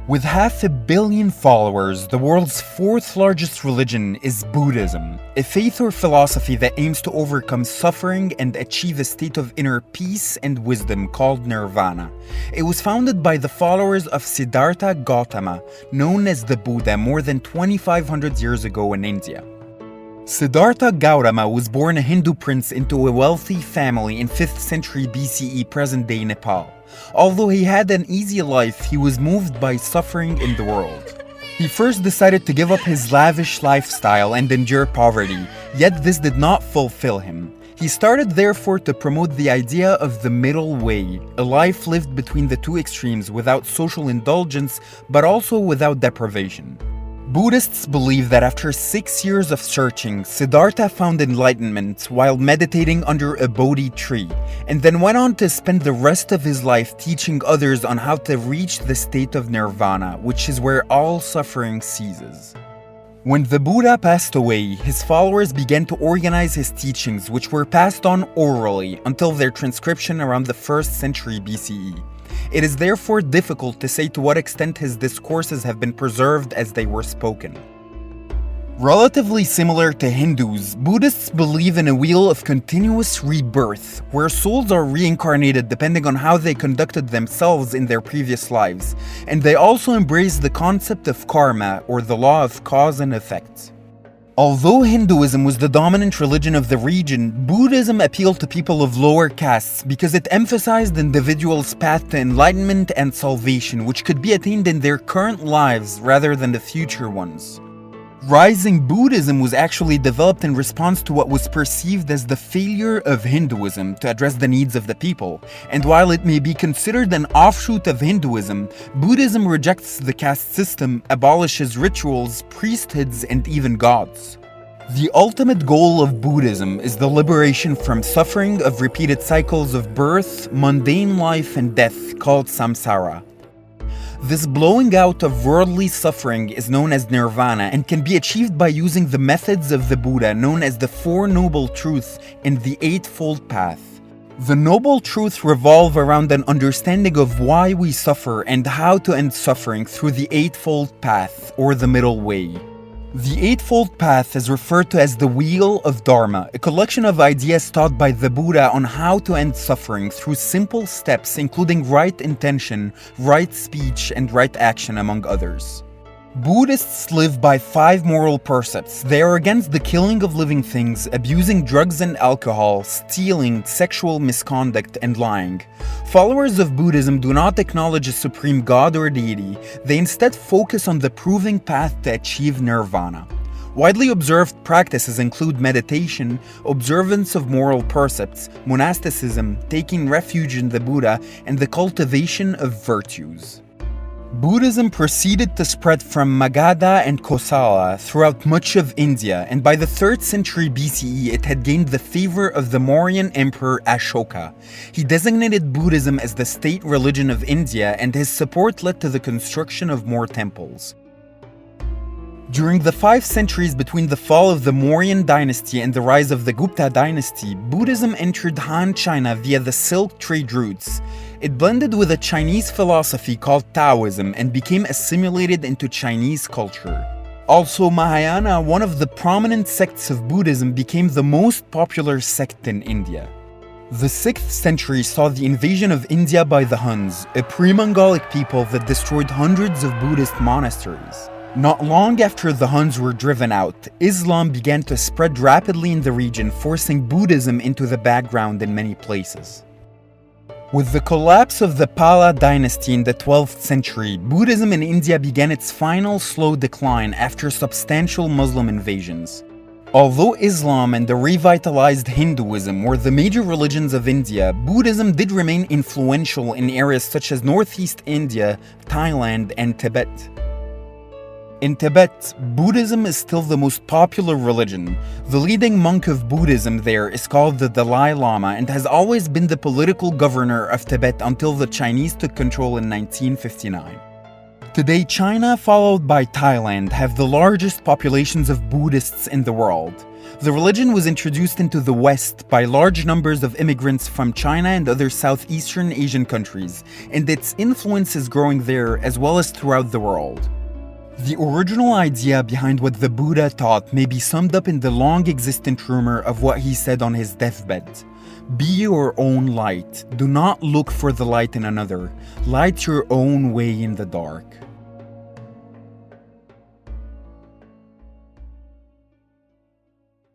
With 500 million followers, the world's fourth largest religion is Buddhism, a faith or philosophy that aims to overcome suffering and achieve a state of inner peace and wisdom called nirvana. It was founded by the followers of Siddhartha Gautama, known as the Buddha, more than 2,500 years ago in India. Siddhartha Gautama was born a Hindu prince into a wealthy family in 5th century BCE, present-day Nepal. Although he had an easy life, he was moved by suffering in the world. He first decided to give up his lavish lifestyle and endure poverty, yet this did not fulfill him. He started therefore to promote the idea of the middle way, a life lived between the two extremes without social indulgence but also without deprivation. Buddhists believe that after 6 years of searching, Siddhartha found enlightenment while meditating under a Bodhi tree, and then went on to spend the rest of his life teaching others on how to reach the state of nirvana, which is where all suffering ceases. When the Buddha passed away, his followers began to organize his teachings, which were passed on orally until their transcription around the 1st century BCE. It is therefore difficult to say to what extent his discourses have been preserved as they were spoken. Relatively similar to Hindus, Buddhists believe in a wheel of continuous rebirth, where souls are reincarnated depending on how they conducted themselves in their previous lives, and they also embrace the concept of karma, or the law of cause and effect. Although Hinduism was the dominant religion of the region, Buddhism appealed to people of lower castes because it emphasized individuals' path to enlightenment and salvation, which could be attained in their current lives rather than the future ones. Rising Buddhism was actually developed in response to what was perceived as the failure of Hinduism to address the needs of the people, and while it may be considered an offshoot of Hinduism, Buddhism rejects the caste system, abolishes rituals, priesthoods, and even gods. The ultimate goal of Buddhism is the liberation from suffering of repeated cycles of birth, mundane life, and death called samsara. This blowing out of worldly suffering is known as nirvana and can be achieved by using the methods of the Buddha known as the Four Noble Truths and the Eightfold Path. The Noble Truths revolve around an understanding of why we suffer and how to end suffering through the Eightfold Path, or the Middle Way. The Eightfold Path is referred to as the Wheel of Dharma, a collection of ideas taught by the Buddha on how to end suffering through simple steps including right intention, right speech, and right action, among others. Buddhists live by 5 moral precepts. They are against the killing of living things, abusing drugs and alcohol, stealing, sexual misconduct, and lying. Followers of Buddhism do not acknowledge a supreme god or deity. They instead focus on the proving path to achieve nirvana. Widely observed practices include meditation, observance of moral precepts, monasticism, taking refuge in the Buddha, and the cultivation of virtues. Buddhism proceeded to spread from Magadha and Kosala throughout much of India, and by the 3rd century BCE it had gained the favor of the Mauryan emperor Ashoka. He designated Buddhism as the state religion of India, and his support led to the construction of more temples. During the 5 centuries between the fall of the Mauryan dynasty and the rise of the Gupta dynasty, Buddhism entered Han China via the Silk trade routes. It blended with a Chinese philosophy called Taoism and became assimilated into Chinese culture. Also, Mahayana, one of the prominent sects of Buddhism, became the most popular sect in India. The 6th century saw the invasion of India by the Huns, a pre-Mongolic people that destroyed hundreds of Buddhist monasteries. Not long after the Huns were driven out, Islam began to spread rapidly in the region, forcing Buddhism into the background in many places. With the collapse of the Pala dynasty in the 12th century, Buddhism in India began its final slow decline after substantial Muslim invasions. Although Islam and the revitalized Hinduism were the major religions of India, Buddhism did remain influential in areas such as northeast India, Thailand, and Tibet. In Tibet, Buddhism is still the most popular religion. The leading monk of Buddhism there is called the Dalai Lama and has always been the political governor of Tibet until the Chinese took control in 1959. Today, China, followed by Thailand, have the largest populations of Buddhists in the world. The religion was introduced into the West by large numbers of immigrants from China and other Southeastern Asian countries, and its influence is growing there as well as throughout the world. The original idea behind what the Buddha taught may be summed up in the long-existent rumor of what he said on his deathbed. Be your own light. Do not look for the light in another. Light your own way in the dark.